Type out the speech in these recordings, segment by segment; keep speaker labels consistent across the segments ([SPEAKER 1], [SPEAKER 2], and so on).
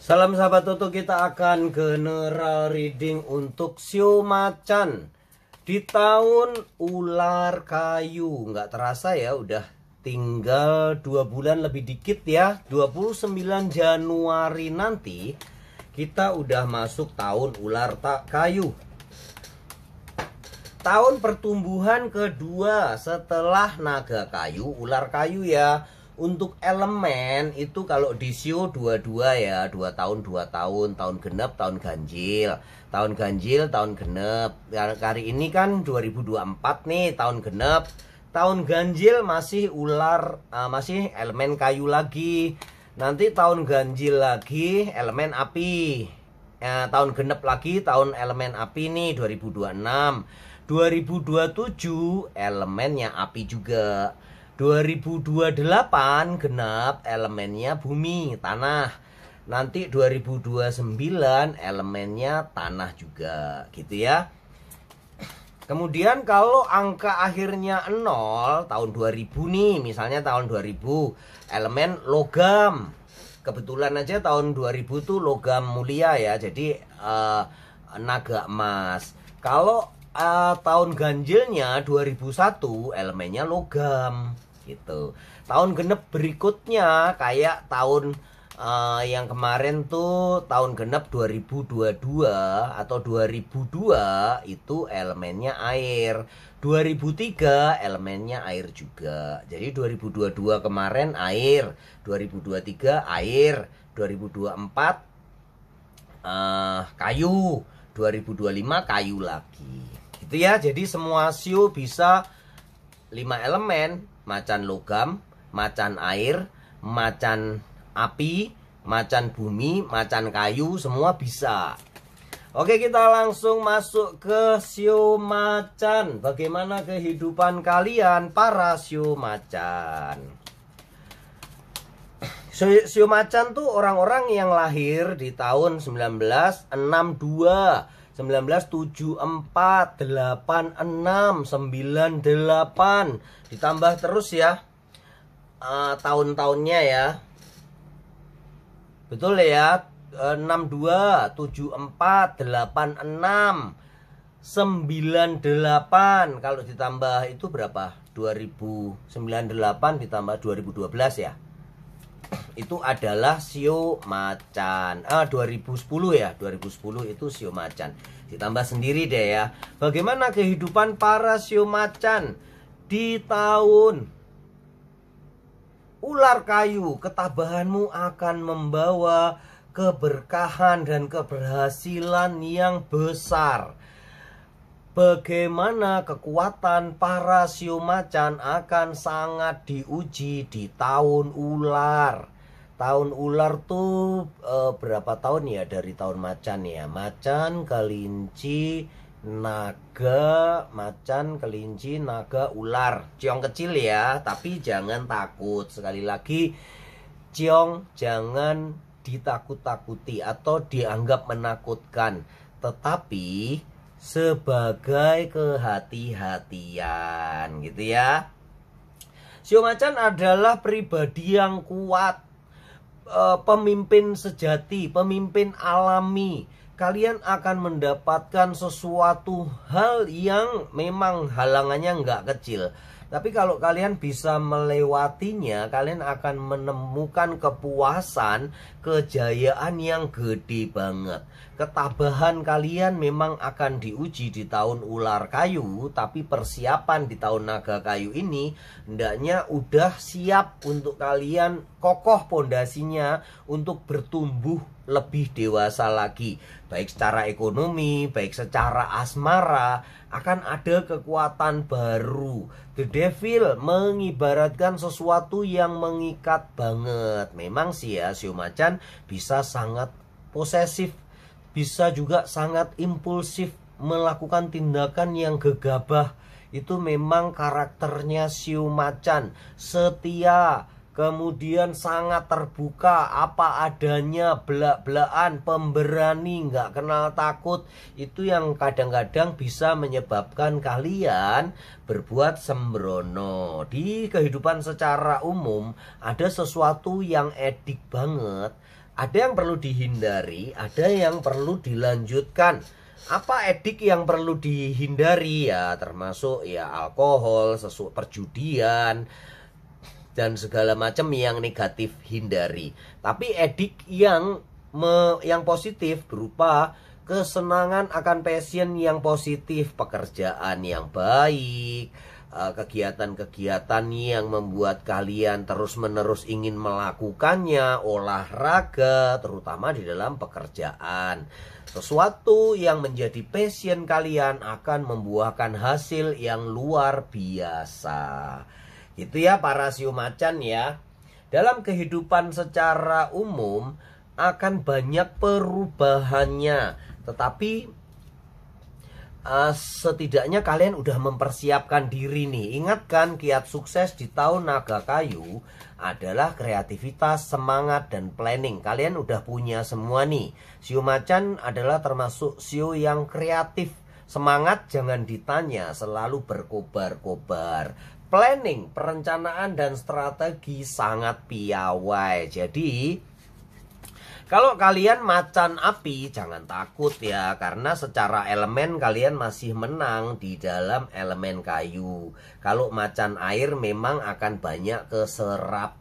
[SPEAKER 1] Salam sahabat Toto, kita akan general reading untuk Shio Macan di tahun ular kayu. Nggak terasa ya, udah tinggal 2 bulan lebih dikit ya. 29 Januari nanti kita udah masuk tahun ular kayu. Tahun pertumbuhan kedua setelah naga kayu, ular kayu ya. Untuk elemen itu kalau di Shio 22 ya, 2 tahun 2 tahun, tahun genep, tahun ganjil. Tahun ganjil, tahun genep. Kali ini kan 2024 nih, tahun genep. Tahun ganjil masih ular, masih elemen kayu lagi. Nanti tahun ganjil lagi elemen api. Tahun genep lagi tahun elemen api nih, 2026. 2027 elemennya api juga. 2028 genap elemennya bumi, tanah. Nanti 2029 elemennya tanah juga, gitu ya. Kemudian kalau angka akhirnya 0, tahun 2000 nih, misalnya tahun 2000 elemen logam. Kebetulan aja tahun 2000 tuh logam mulia ya, jadi naga emas. Kalau tahun ganjilnya 2001 elemennya logam gitu. Tahun genep berikutnya kayak tahun yang kemarin tuh tahun genep 2022 atau 2002 itu elemennya air. 2003 elemennya air juga. Jadi 2022 kemarin air, 2023 air, 2024 kayu, 2025 kayu lagi. Gitu ya. Jadi semua Shio bisa 5 elemen: macan logam, macan air, macan api, macan bumi, macan kayu, semua bisa. Oke, kita langsung masuk ke Shio Macan. Bagaimana kehidupan kalian para Shio Macan? Shio Macan tuh orang-orang yang lahir di tahun 1962, 1974, 86, 98, ditambah terus ya tahun-tahunnya ya. Betul ya, 62, 74, 86, 98. Kalau ditambah itu berapa? 2098 ditambah 2012 ya. Itu adalah Shio Macan. 2010 ya, 2010 itu Shio Macan. Ditambah sendiri deh ya. Bagaimana kehidupan para Shio Macan di tahun ular kayu? Ketabahanmu akan membawa keberkahan dan keberhasilan yang besar. Bagaimana kekuatan para Shio Macan akan sangat diuji di tahun ular. Tahun ular tuh berapa tahun ya dari tahun macan ya? Macan, kelinci, naga, macan, kelinci, naga, ular. Ciong kecil ya, tapi jangan takut. Sekali lagi, ciong jangan ditakut-takuti atau dianggap menakutkan, tetapi sebagai kehati-hatian gitu ya. Shio Macan adalah pribadi yang kuat, pemimpin sejati, pemimpin alami. Kalian akan mendapatkan sesuatu hal yang memang halangannya nggak kecil. Tapi kalau kalian bisa melewatinya, kalian akan menemukan kepuasan, kejayaan yang gede banget. Ketabahan kalian memang akan diuji di tahun ular kayu, tapi persiapan di tahun naga kayu ini hendaknya udah siap untuk kalian, kokoh pondasinya untuk bertumbuh lebih dewasa lagi. Baik secara ekonomi, baik secara asmara, akan ada kekuatan baru. The Devil mengibaratkan sesuatu yang mengikat banget. Memang sih ya, Shio Macan bisa sangat posesif, bisa juga sangat impulsif, melakukan tindakan yang gegabah. Itu memang karakternya Shio Macan. Setia, kemudian sangat terbuka, apa adanya, belak-belakan, pemberani, nggak kenal takut. Itu yang kadang-kadang bisa menyebabkan kalian berbuat sembrono. Di kehidupan secara umum ada sesuatu yang edik banget, ada yang perlu dihindari, ada yang perlu dilanjutkan. Apa edik yang perlu dihindari ya, termasuk ya alkohol, perjudian, dan segala macam yang negatif hindari. Tapi edik yang positif berupa kesenangan akan passion yang positif, pekerjaan yang baik, kegiatan-kegiatan yang membuat kalian terus-menerus ingin melakukannya, olahraga, terutama di dalam pekerjaan. Sesuatu yang menjadi passion kalian akan membuahkan hasil yang luar biasa. Itu ya para sio macan ya. Dalam kehidupan secara umum akan banyak perubahannya, tetapi setidaknya kalian udah mempersiapkan diri nih. Ingatkan, kiat sukses di tahun naga kayu adalah kreativitas, semangat, dan planning. Kalian udah punya semua nih. Sio macan adalah termasuk sio yang kreatif. Semangat jangan ditanya, selalu berkobar-kobar. Planning, perencanaan, dan strategi sangat piawai. Jadi kalau kalian macan api jangan takut ya, karena secara elemen kalian masih menang di dalam elemen kayu. Kalau macan air memang akan banyak keserap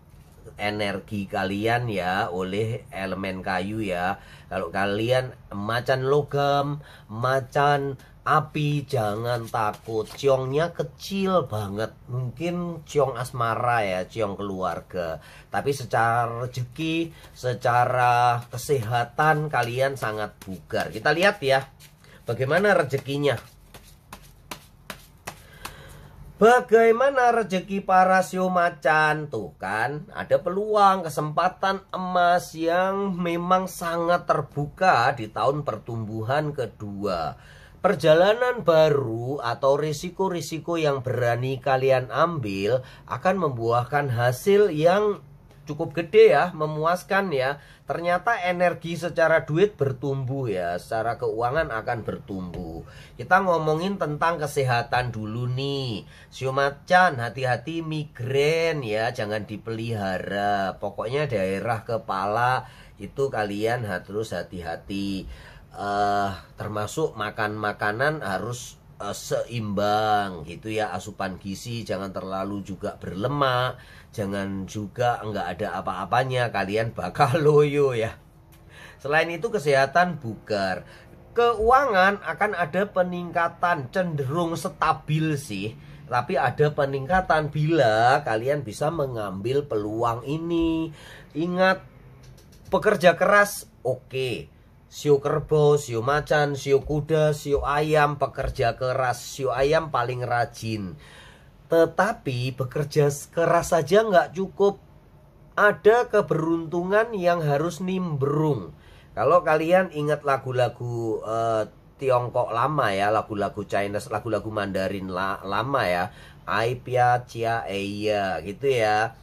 [SPEAKER 1] energi kalian ya oleh elemen kayu ya. Kalau kalian macan logam, macan api jangan takut, ciongnya kecil banget, mungkin ciong asmara ya, ciong keluarga. Tapi secara rezeki, secara kesehatan kalian sangat bugar. Kita lihat ya, bagaimana rezekinya. Bagaimana rezeki para sio macan? Tuh kan, ada peluang, kesempatan emas yang memang sangat terbuka di tahun pertumbuhan kedua. Perjalanan baru atau risiko-risiko yang berani kalian ambil akan membuahkan hasil yang cukup gede ya, memuaskan ya. Ternyata energi secara duit bertumbuh ya, secara keuangan akan bertumbuh. Kita ngomongin tentang kesehatan dulu nih. Sio macan, hati-hati migrain ya, jangan dipelihara. Pokoknya daerah kepala itu kalian harus hati-hati. Termasuk makan makanan harus seimbang gitu ya, asupan gizi jangan terlalu juga berlemak, jangan juga nggak ada apa-apanya, kalian bakal loyo ya. Selain itu kesehatan bugar, keuangan akan ada peningkatan, cenderung stabil sih, tapi ada peningkatan bila kalian bisa mengambil peluang ini. Ingat, pekerja keras oke. Sio kerbau, sio macan, sio kuda, sio ayam, pekerja keras. Sio ayam paling rajin. Tetapi bekerja keras saja nggak cukup. Ada keberuntungan yang harus nimbrung. Kalau kalian ingat lagu-lagu Tiongkok lama ya, lagu-lagu Chinese, lagu-lagu Mandarin lama ya, Ai Pia Chia Eya gitu ya.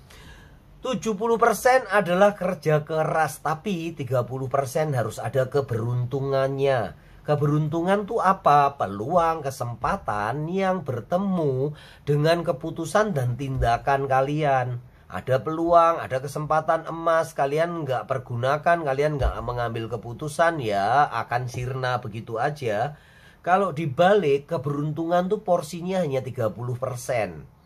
[SPEAKER 1] 70% adalah kerja keras, tapi 30% harus ada keberuntungannya. Keberuntungan tuh apa? Peluang, kesempatan yang bertemu dengan keputusan dan tindakan kalian. Ada peluang, ada kesempatan emas, kalian nggak pergunakan, kalian nggak mengambil keputusan ya, akan sirna begitu aja. Kalau dibalik, keberuntungan tuh porsinya hanya 30%.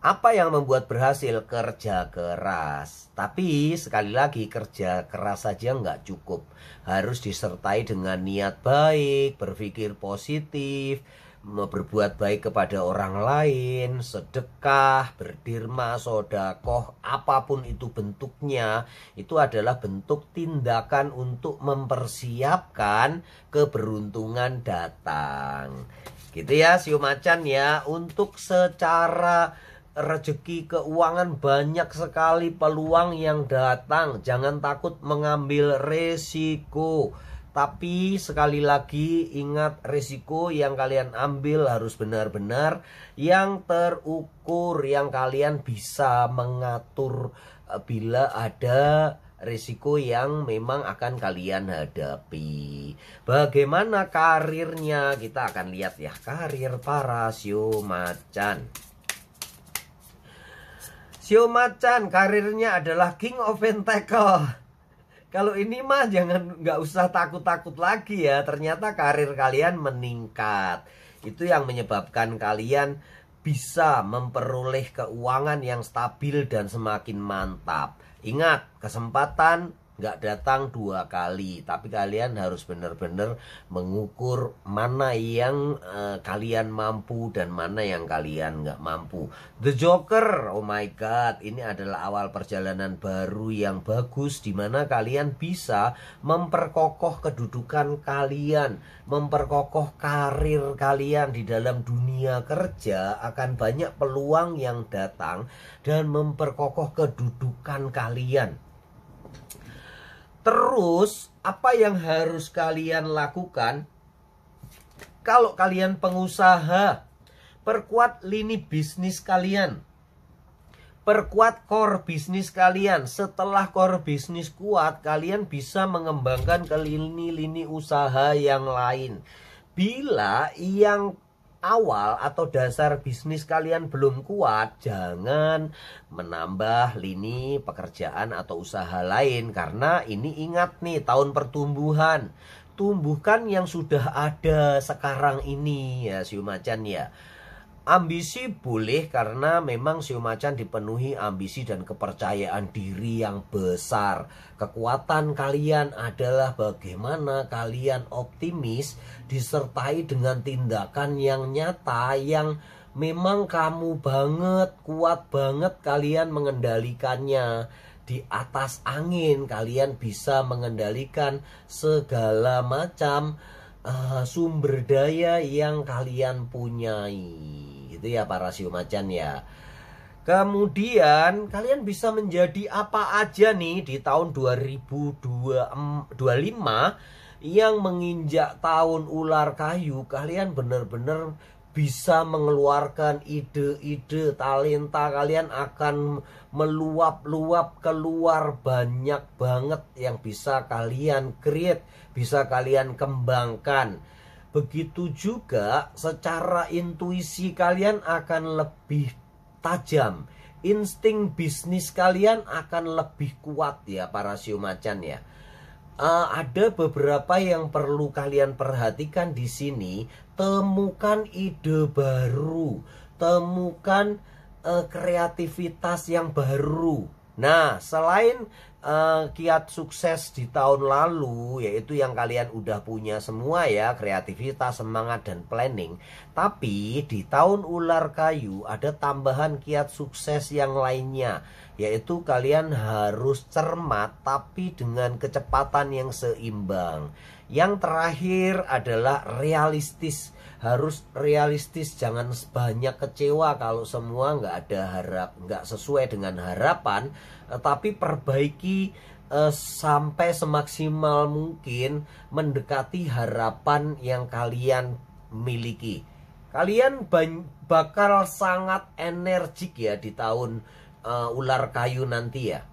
[SPEAKER 1] Apa yang membuat berhasil? Kerja keras. Tapi sekali lagi, kerja keras saja nggak cukup. Harus disertai dengan niat baik, berpikir positif, berbuat baik kepada orang lain, sedekah, berdirma, sodakoh, apapun itu bentuknya. Itu adalah bentuk tindakan untuk mempersiapkan keberuntungan datang. Gitu ya sio macan ya. Untuk secara rezeki keuangan banyak sekali peluang yang datang. Jangan takut mengambil resiko. Tapi sekali lagi ingat, risiko yang kalian ambil harus benar-benar yang terukur, yang kalian bisa mengatur bila ada risiko yang memang akan kalian hadapi. Bagaimana karirnya? Kita akan lihat ya, karir para shio macan. Shio macan karirnya adalah King of Pentacle. Kalau ini mah nggak usah takut-takut lagi ya. Ternyata karir kalian meningkat. Itu yang menyebabkan kalian bisa memperoleh keuangan yang stabil dan semakin mantap. Ingat, kesempatan nggak datang 2 kali, tapi kalian harus benar-benar mengukur mana yang kalian mampu dan mana yang kalian nggak mampu. The Joker, oh my god, ini adalah awal perjalanan baru yang bagus, di mana kalian bisa memperkokoh kedudukan kalian, memperkokoh karir kalian di dalam dunia kerja. Akan banyak peluang yang datang dan memperkokoh kedudukan kalian. Terus, apa yang harus kalian lakukan? Kalau kalian pengusaha, perkuat lini bisnis kalian. Perkuat core bisnis kalian. Setelah core bisnis kuat, kalian bisa mengembangkan ke lini-lini usaha yang lain. Bila yang awal atau dasar bisnis kalian belum kuat, jangan menambah lini pekerjaan atau usaha lain, karena ini ingat nih, tahun pertumbuhan. Tumbuhkan yang sudah ada sekarang ini ya shio macan ya. Ambisi boleh, karena memang shio macan dipenuhi ambisi dan kepercayaan diri yang besar. Kekuatan kalian adalah bagaimana kalian optimis disertai dengan tindakan yang nyata, yang memang kamu banget, kuat banget kalian mengendalikannya. Di atas angin kalian bisa mengendalikan segala macam sumber daya yang kalian punyai. Itu ya para shio macan ya. Kemudian kalian bisa menjadi apa aja nih di tahun 2025 yang menginjak tahun ular kayu. Kalian benar-benar bisa mengeluarkan ide-ide, talenta kalian akan meluap-luap keluar, banyak banget yang bisa kalian create, bisa kalian kembangkan. Begitu juga secara intuisi kalian akan lebih tajam. Insting bisnis kalian akan lebih kuat ya para shio macan ya. Ada beberapa yang perlu kalian perhatikan di sini. Temukan ide baru, temukan kreativitas yang baru. Nah, selain kiat sukses di tahun lalu, yaitu yang kalian udah punya semua ya, kreativitas, semangat, dan planning. Tapi di tahun ular kayu ada tambahan kiat sukses yang lainnya, yaitu kalian harus cermat tapi dengan kecepatan yang seimbang. Yang terakhir adalah realistis. Harus realistis, jangan banyak kecewa kalau semua nggak sesuai dengan harapan. Tapi perbaiki sampai semaksimal mungkin mendekati harapan yang kalian miliki. Kalian bakal sangat energik ya di tahun ular kayu nanti ya.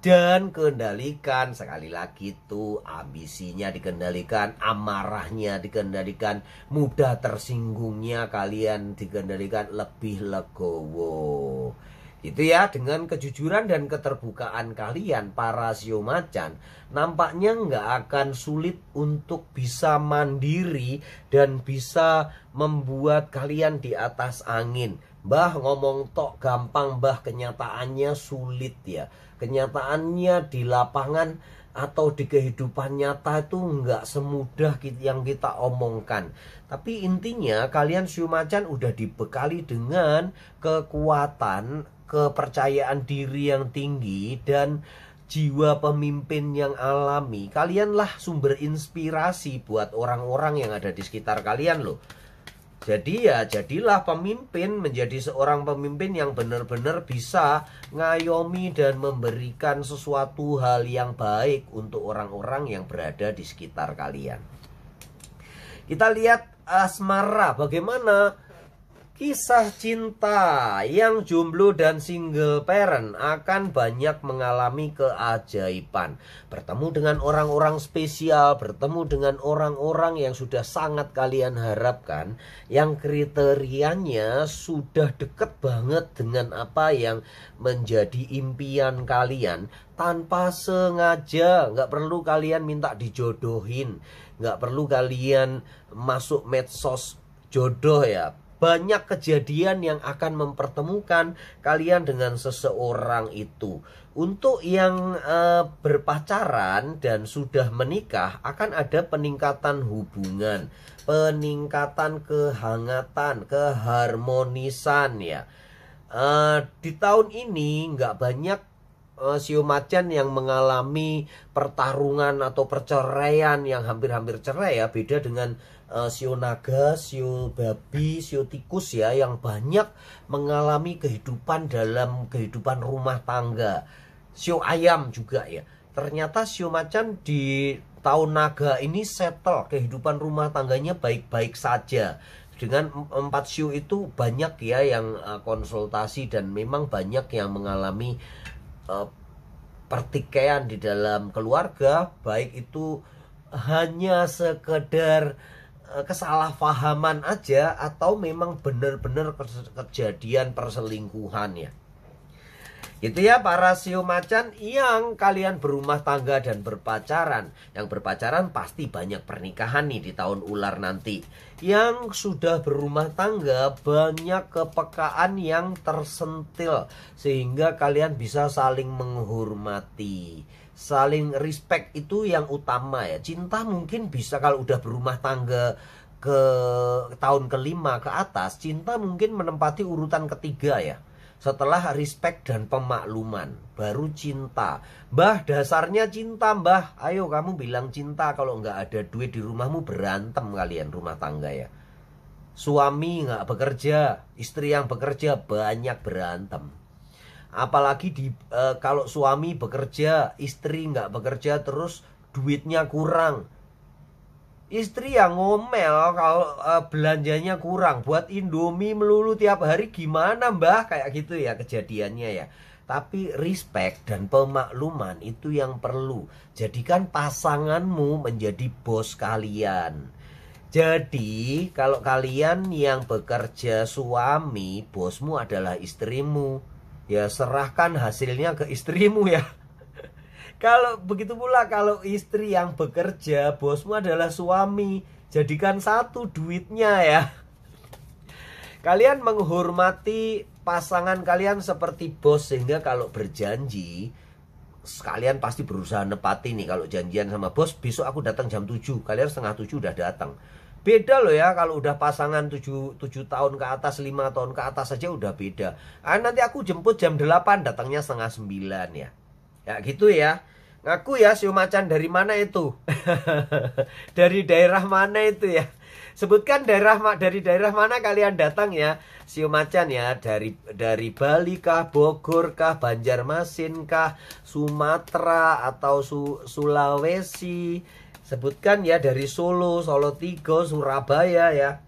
[SPEAKER 1] Dan kendalikan, sekali lagi tuh, ambisinya dikendalikan, amarahnya dikendalikan, mudah tersinggungnya kalian dikendalikan, lebih legowo. Itu ya, dengan kejujuran dan keterbukaan kalian para shio macan, nampaknya nggak akan sulit untuk bisa mandiri dan bisa membuat kalian di atas angin. Mbah ngomong tok gampang, mbah kenyataannya sulit ya. Kenyataannya di lapangan atau di kehidupan nyata itu nggak semudah yang kita omongkan. Tapi intinya kalian shio macan udah dibekali dengan kekuatan, kepercayaan diri yang tinggi, dan jiwa pemimpin yang alami. Kalianlah sumber inspirasi buat orang-orang yang ada di sekitar kalian loh. Jadi ya jadilah pemimpin, menjadi seorang pemimpin yang benar-benar bisa ngayomi dan memberikan sesuatu hal yang baik untuk orang-orang yang berada di sekitar kalian. Kita lihat asmara, bagaimana kisah cinta yang jomblo dan single parent akan banyak mengalami keajaiban. Bertemu dengan orang-orang spesial, bertemu dengan orang-orang yang sudah sangat kalian harapkan, yang kriterianya sudah deket banget dengan apa yang menjadi impian kalian. Tanpa sengaja, nggak perlu kalian minta dijodohin, nggak perlu kalian masuk medsos jodoh ya. Banyak kejadian yang akan mempertemukan kalian dengan seseorang itu. Untuk yang berpacaran dan sudah menikah, akan ada peningkatan hubungan, peningkatan kehangatan, keharmonisan ya. Di tahun ini nggak banyak sio macan yang mengalami pertarungan atau perceraian yang hampir-hampir cerai ya. Beda dengan sio naga, sio babi, sio tikus ya, yang banyak mengalami kehidupan dalam kehidupan rumah tangga. Sio ayam juga ya. Ternyata sio macan di tahun naga ini settle, kehidupan rumah tangganya baik-baik saja. Dengan 4 sio itu banyak ya yang konsultasi, dan memang banyak yang mengalami pertikaian di dalam keluarga, baik itu hanya sekedar kesalahpahaman aja atau memang benar-benar kejadian perselingkuhan ya. Gitu ya para sio macan yang kalian berumah tangga dan berpacaran. Yang berpacaran pasti banyak pernikahan nih di tahun ular nanti. Yang sudah berumah tangga banyak kepekaan yang tersentil, sehingga kalian bisa saling menghormati, saling respect, itu yang utama ya. Cinta mungkin bisa kalau udah berumah tangga ke tahun kelima ke atas, cinta mungkin menempati urutan ketiga ya. Setelah respect dan pemakluman, baru cinta. Mbah, dasarnya cinta mbah. Ayo kamu bilang cinta, kalau nggak ada duit di rumahmu berantem kalian rumah tangga ya. Suami nggak bekerja, istri yang bekerja banyak berantem. Apalagi kalau suami bekerja, istri nggak bekerja, terus duitnya kurang. Istri yang ngomel kalau belanjanya kurang, buat Indomie melulu tiap hari, gimana mbah? Kayak gitu ya kejadiannya ya. Tapi respect dan pemakluman itu yang perlu. Jadikan pasanganmu menjadi bos kalian. Jadi kalau kalian yang bekerja suami, bosmu adalah istrimu, ya serahkan hasilnya ke istrimu ya. Kalau begitu pula kalau istri yang bekerja, bosmu adalah suami, jadikan satu duitnya ya. Kalian menghormati pasangan kalian seperti bos, sehingga kalau berjanji kalian pasti berusaha nepati nih. Kalau janjian sama bos, besok aku datang jam 7, kalian setengah 7 udah datang. Beda loh ya kalau udah pasangan 7 tahun ke atas, 5 tahun ke atas saja udah beda. Nanti aku jemput jam 8, datangnya setengah 9 ya. Ya gitu ya. Ngaku ya sio macan dari mana itu? Dari daerah mana itu ya? Sebutkan dari daerah mana kalian datang ya, sio macan ya. Dari Bali kah, Bogor kah, Banjarmasin kah, Sumatera atau Sulawesi. Sebutkan ya, dari Solo, Solo Tigo, Surabaya ya.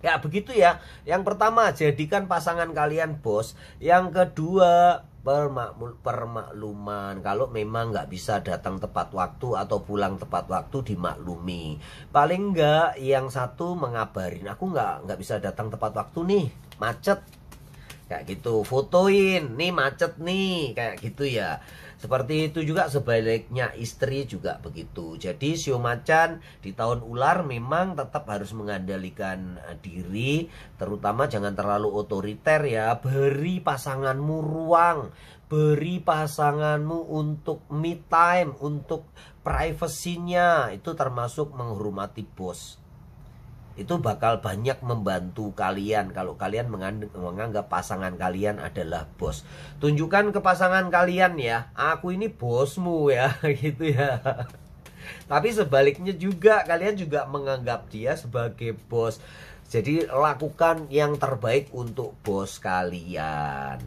[SPEAKER 1] Ya begitu ya. Yang pertama, jadikan pasangan kalian bos. Yang kedua, permakluman. Kalau memang nggak bisa datang tepat waktu atau pulang tepat waktu, dimaklumi. Paling nggak yang satu mengabarin, aku nggak bisa datang tepat waktu nih, macet, kayak gitu. Fotoin, nih macet nih, kayak gitu ya. Seperti itu juga sebaliknya, istri juga begitu. Jadi sio macan di tahun ular memang tetap harus mengandalkan diri, terutama jangan terlalu otoriter ya. Beri pasanganmu ruang, beri pasanganmu untuk me time, untuk privasinya. Itu termasuk menghormati bos. Itu bakal banyak membantu kalian kalau kalian menganggap pasangan kalian adalah bos. Tunjukkan ke pasangan kalian ya, aku ini bosmu ya, gitu ya. Tapi sebaliknya juga, kalian juga menganggap dia sebagai bos. Jadi lakukan yang terbaik untuk bos kalian.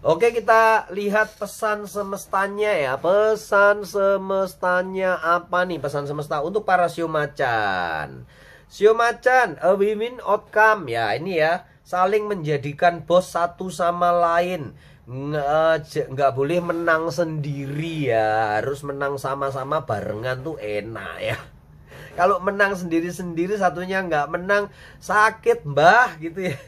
[SPEAKER 1] Oke, kita lihat pesan semestanya ya. Pesan semestanya apa nih? Pesan semesta untuk para Shio Macan. Shio Macan, a win-win outcome ya. Ini ya, saling menjadikan bos satu sama lain. Nggak boleh menang sendiri ya. Harus menang sama-sama barengan tuh enak ya. Kalau menang sendiri-sendiri, satunya nggak menang, sakit mbah gitu ya.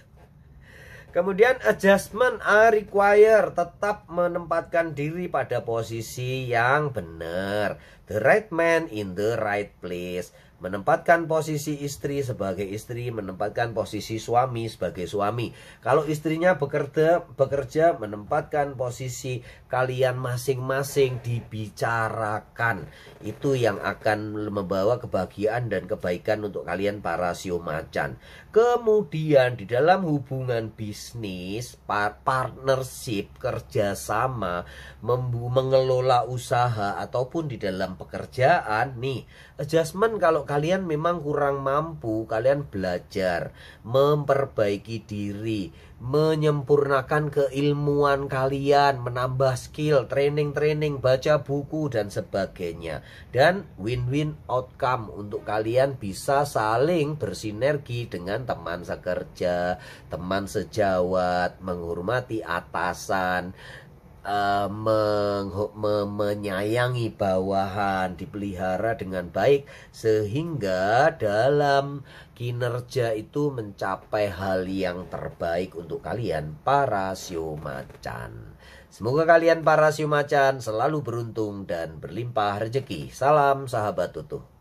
[SPEAKER 1] Kemudian adjustment are required, tetap menempatkan diri pada posisi yang benar. The right man in the right place. Menempatkan posisi istri sebagai istri, menempatkan posisi suami sebagai suami. Kalau istrinya bekerja menempatkan posisi kalian masing-masing dibicarakan. Itu yang akan membawa kebahagiaan dan kebaikan untuk kalian para Shio Macan. Kemudian di dalam hubungan bisnis, partnership, kerjasama, mengelola usaha ataupun di dalam pekerjaan nih, adjustment kalau kalian memang kurang mampu, kalian belajar, memperbaiki diri, menyempurnakan keilmuan kalian, menambah skill, training, baca buku dan sebagainya. Dan win-win outcome untuk kalian bisa saling bersinergi dengan teman sekerja, teman sejawat, menghormati atasan, menyayangi bawahan, dipelihara dengan baik, sehingga dalam kinerja itu mencapai hal yang terbaik untuk kalian para Shio Macan. Semoga kalian para Shio Macan selalu beruntung dan berlimpah rezeki. Salam sahabat utuh.